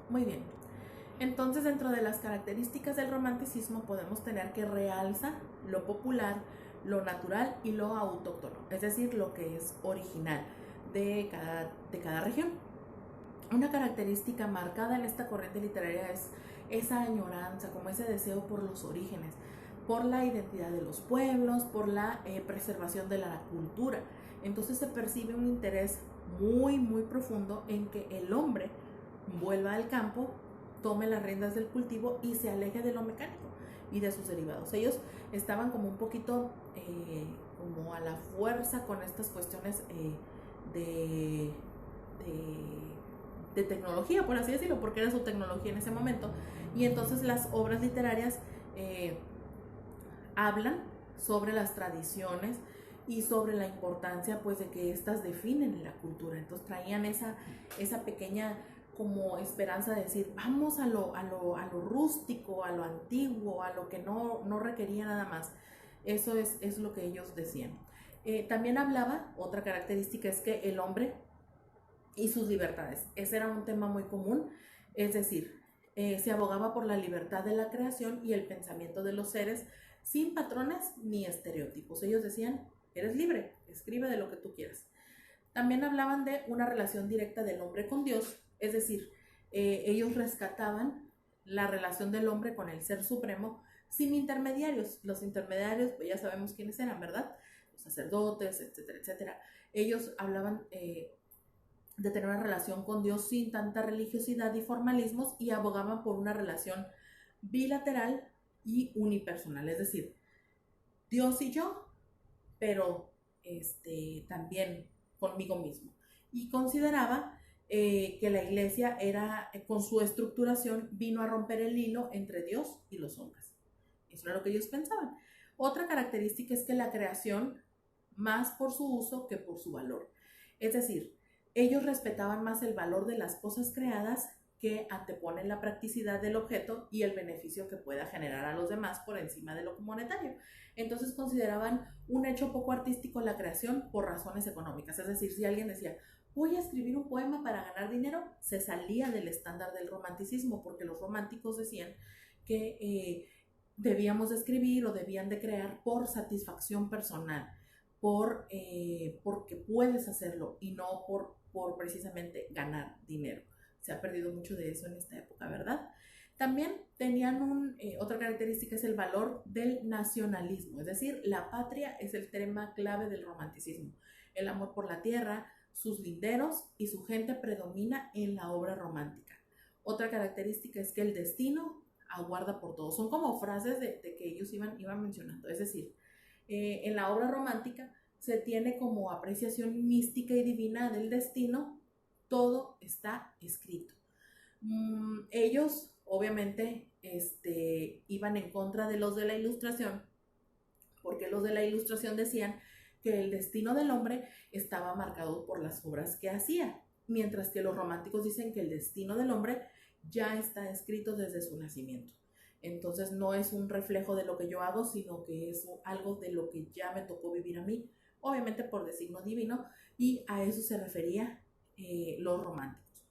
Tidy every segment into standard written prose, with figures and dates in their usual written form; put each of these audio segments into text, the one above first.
Muy bien. Entonces, dentro de las características del romanticismo podemos tener que realza lo popular, lo natural y lo autóctono, es decir, lo que es original de cada región. Una característica marcada en esta corriente literaria es esa añoranza, como ese deseo por los orígenes, por la identidad de los pueblos, por la preservación de la cultura. Entonces se percibe un interés muy profundo en que el hombre vuelva al campo, tome las riendas del cultivo y se aleje de lo mecánico y de sus derivados. Ellos estaban como un poquito como a la fuerza con estas cuestiones de, de tecnología, por así decirlo, porque era su tecnología en ese momento. Y entonces las obras literarias hablan sobre las tradiciones y sobre la importancia pues de que estas definen la cultura. Entonces traían esa pequeña como esperanza de decir, vamos a lo rústico, a lo antiguo, a lo que no requería nada más. Eso es lo que ellos decían. También hablaba, otra característica es que el hombre y sus libertades. Ese era un tema muy común, es decir, se abogaba por la libertad de la creación y el pensamiento de los seres sin patrones ni estereotipos. Ellos decían, eres libre, escribe de lo que tú quieras. También hablaban de una relación directa del hombre con Dios, es decir, ellos rescataban la relación del hombre con el Ser Supremo sin intermediarios. Los intermediarios, pues ya sabemos quiénes eran, ¿verdad? Los sacerdotes, etcétera, etcétera. Ellos hablaban de tener una relación con Dios sin tanta religiosidad y formalismos y abogaban por una relación bilateral y unipersonal, es decir, Dios y yo, pero también conmigo mismo. Y consideraba que la iglesia era, con su estructuración, vino a romper el hilo entre Dios y los hombres. Eso era lo que ellos pensaban. Otra característica es que la creación, más por su uso que por su valor. Es decir, ellos respetaban más el valor de las cosas creadas que anteponen la practicidad del objeto y el beneficio que pueda generar a los demás por encima de lo monetario. Entonces consideraban un hecho poco artístico la creación por razones económicas. Es decir, si alguien decía, voy a escribir un poema para ganar dinero, se salía del estándar del romanticismo, porque los románticos decían que debíamos de escribir o debían de crear por satisfacción personal, porque puedes hacerlo y no por precisamente ganar dinero. Se ha perdido mucho de eso en esta época, ¿verdad? También tenían otra característica, es el valor del nacionalismo, es decir, la patria es el tema clave del romanticismo. El amor por la tierra, sus linderos y su gente predomina en la obra romántica. Otra característica es que el destino aguarda por todos. Son como frases de que ellos iban mencionando. Es decir, en la obra romántica se tiene como apreciación mística y divina del destino, todo está escrito. Ellos obviamente iban en contra de los de la Ilustración, porque los de la Ilustración decían que el destino del hombre estaba marcado por las obras que hacía, mientras que los románticos dicen que el destino del hombre ya está escrito desde su nacimiento. Entonces no es un reflejo de lo que yo hago, sino que es algo de lo que ya me tocó vivir a mí, obviamente por designo divino, y a eso se refería los románticos.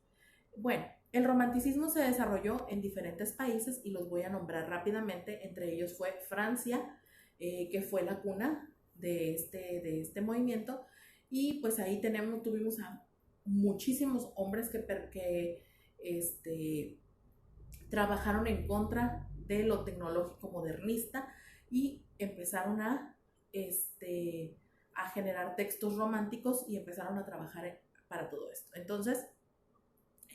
Bueno, el romanticismo se desarrolló en diferentes países y los voy a nombrar rápidamente. Entre ellos fue Francia, que fue la cuna de este movimiento, y pues ahí tuvimos a muchísimos hombres que trabajaron en contra de lo tecnológico modernista y empezaron a generar textos románticos y empezaron a trabajar para todo esto. Entonces,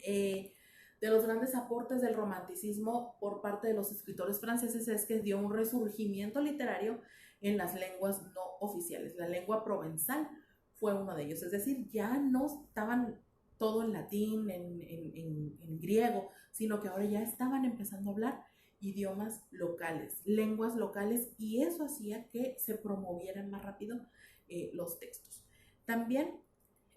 de los grandes aportes del romanticismo por parte de los escritores franceses es que dio un resurgimiento literario en las lenguas no oficiales. La lengua provenzal fue uno de ellos, es decir, ya no estaban todo en latín, en griego, sino que ahora ya estaban empezando a hablar idiomas locales, lenguas locales, y eso hacía que se promovieran más rápido los textos. También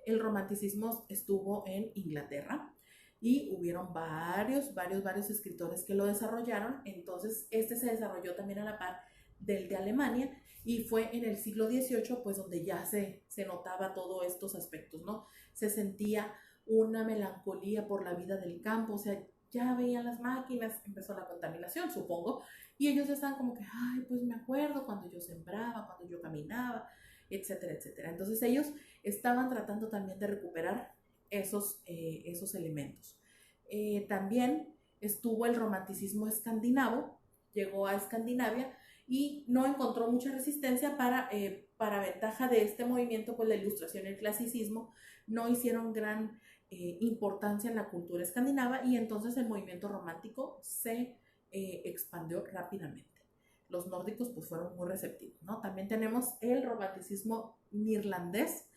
el romanticismo estuvo en Inglaterra y hubieron varios escritores que lo desarrollaron. Entonces se desarrolló también a la par del de Alemania, y fue en el siglo XVIII pues donde ya se notaba todos estos aspectos, ¿no? Se sentía una melancolía por la vida del campo, o sea, ya veían las máquinas, empezó la contaminación, supongo, y ellos estaban como que, ay, pues me acuerdo cuando yo sembraba, cuando yo caminaba, etcétera, etcétera. Entonces ellos estaban tratando también de recuperar esos elementos. También estuvo el romanticismo escandinavo, llegó a Escandinavia y no encontró mucha resistencia para ventaja de este movimiento, pues la ilustración y el clasicismo no hicieron gran importancia en la cultura escandinava y entonces el movimiento romántico se expandió rápidamente. Los nórdicos pues fueron muy receptivos, ¿no? También tenemos el romanticismo neerlandés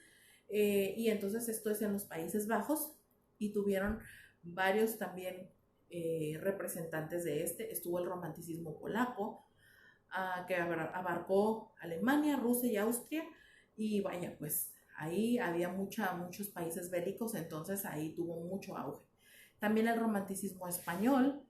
y entonces esto es en los Países Bajos y tuvieron varios también representantes de este. Estuvo el romanticismo polaco, que abarcó Alemania, Rusia y Austria, y vaya, pues ahí había muchos países bélicos, entonces ahí tuvo mucho auge. También el romanticismo español,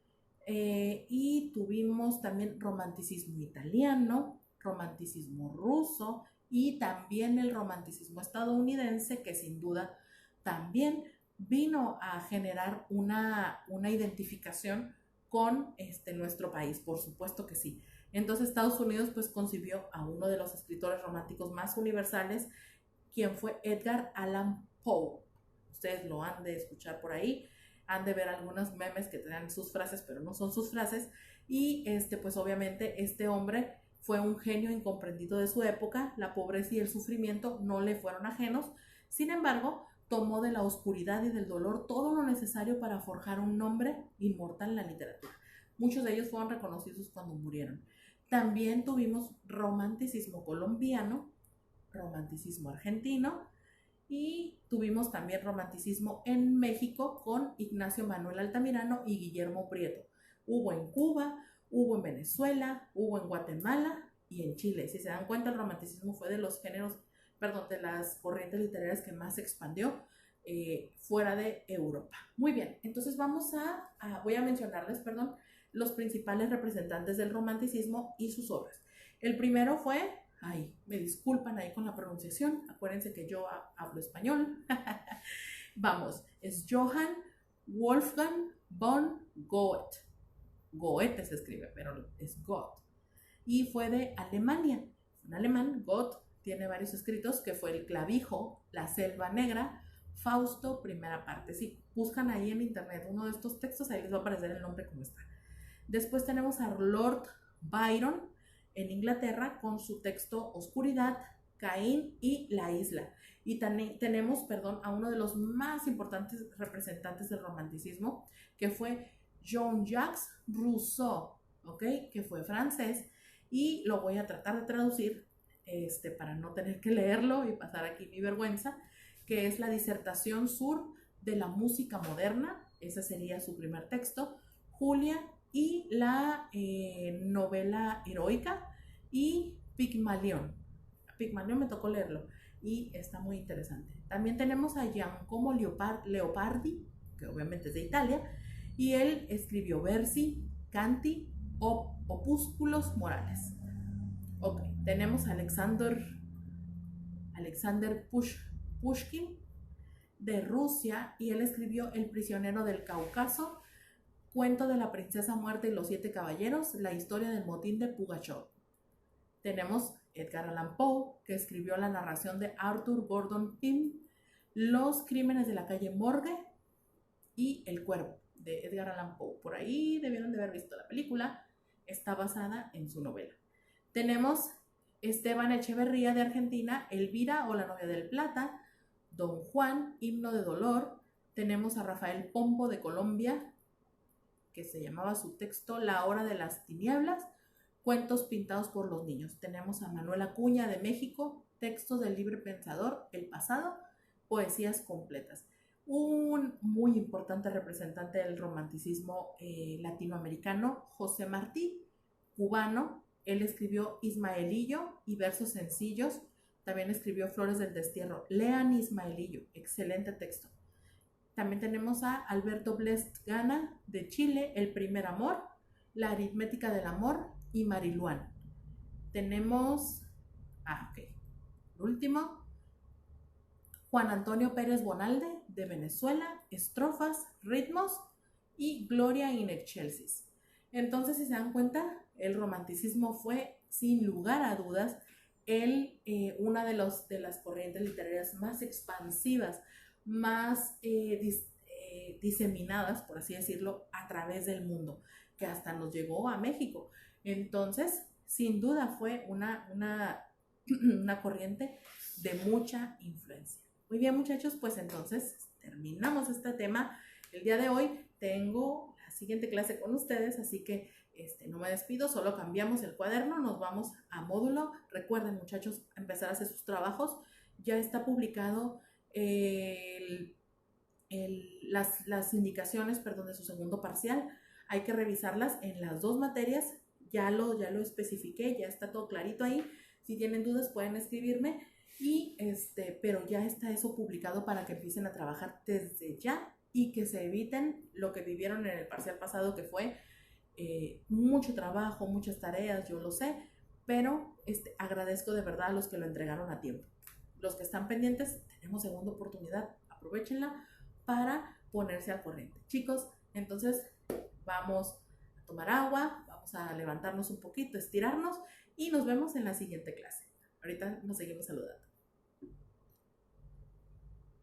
y tuvimos también romanticismo italiano, romanticismo ruso y también el romanticismo estadounidense, que sin duda también vino a generar una identificación con nuestro país, por supuesto que sí. Entonces Estados Unidos pues concibió a uno de los escritores románticos más universales, quien fue Edgar Allan Poe. Ustedes lo han de escuchar por ahí, han de ver algunos memes que te dan sus frases, pero no son sus frases. Y pues obviamente este hombre fue un genio incomprendido de su época, la pobreza y el sufrimiento no le fueron ajenos, sin embargo, tomó de la oscuridad y del dolor todo lo necesario para forjar un nombre inmortal en la literatura. Muchos de ellos fueron reconocidos cuando murieron. También tuvimos romanticismo colombiano, romanticismo argentino y tuvimos también romanticismo en México con Ignacio Manuel Altamirano y Guillermo Prieto. Hubo en Cuba, hubo en Venezuela, hubo en Guatemala y en Chile. Si se dan cuenta, el romanticismo fue de los géneros, perdón, de las corrientes literarias que más se expandió fuera de Europa. Muy bien, entonces voy a mencionarles, perdón, los principales representantes del romanticismo y sus obras. El primero fue, ay, me disculpan ahí con la pronunciación, acuérdense que yo hablo español. Vamos, es Johann Wolfgang von Goethe. Goethe se escribe, pero es Goethe. Y fue de Alemania. Un alemán, Goethe, tiene varios escritos, que fue El clavijo, La selva negra, Fausto, primera parte. Si buscan ahí en internet uno de estos textos, ahí les va a aparecer el nombre como está. Después tenemos a Lord Byron en Inglaterra con su texto Oscuridad, Caín y La isla. Y tenemos, perdón, a uno de los más importantes representantes del romanticismo, que fue Jean-Jacques Rousseau, ¿ok? Que fue francés, y lo voy a tratar de traducir para no tener que leerlo y pasar aquí mi vergüenza, que es la disertación sur de la música moderna. Ese sería su primer texto. Julia y la novela heroica y Pigmalión. Pigmalión me tocó leerlo y está muy interesante. También tenemos a Giacomo Leopardi, que obviamente es de Italia, y él escribió Versi, Canti, Opúsculos Morales. Ok, tenemos a Alexander Pushkin de Rusia, y él escribió El prisionero del Cáucaso, Cuento de la princesa muerta y los 7 caballeros, la historia del motín de Pugachov. Tenemos Edgar Allan Poe, que escribió la narración de Arthur Gordon Pym, Los crímenes de la calle Morgue y El cuervo, de Edgar Allan Poe. Por ahí debieron de haber visto la película, está basada en su novela. Tenemos Esteban Echeverría de Argentina, Elvira o la novia del Plata, Don Juan, Himno de dolor. Tenemos a Rafael Pombo de Colombia, que se llamaba su texto La hora de las tinieblas, cuentos pintados por los niños. Tenemos a Manuel Acuña de México, textos del libre pensador, El pasado, poesías completas. Un muy importante representante del romanticismo latinoamericano, José Martí, cubano. Él escribió Ismaelillo y versos sencillos. También escribió Flores del destierro. Lean Ismaelillo, excelente texto. También tenemos a Alberto Blest Gana de Chile, El primer amor, La aritmética del amor y Mariluán. Tenemos, el último, Juan Antonio Pérez Bonalde de Venezuela, Estrofas, Ritmos y Gloria in Excelsis. Entonces, si se dan cuenta, el romanticismo fue, sin lugar a dudas, una de las corrientes literarias más expansivas, más diseminadas, por así decirlo, a través del mundo, que hasta nos llegó a México. Entonces, sin duda fue una corriente de mucha influencia. Muy bien, muchachos, pues entonces terminamos este tema. El día de hoy tengo la siguiente clase con ustedes, así que no me despido, solo cambiamos el cuaderno, nos vamos a módulo. Recuerden, muchachos, empezar a hacer sus trabajos. Ya está publicado las indicaciones, perdón, de su segundo parcial. Hay que revisarlas en las dos materias. Ya lo especifiqué, ya está todo clarito ahí. Si tienen dudas pueden escribirme, pero ya está eso publicado para que empiecen a trabajar desde ya y que se eviten lo que vivieron en el parcial pasado, que fue mucho trabajo, muchas tareas, yo lo sé, pero agradezco de verdad a los que lo entregaron a tiempo. Los que están pendientes, tenemos segunda oportunidad, aprovechenla para ponerse al corriente. Chicos, entonces vamos a tomar agua, vamos a levantarnos un poquito, estirarnos y nos vemos en la siguiente clase. Ahorita nos seguimos saludando.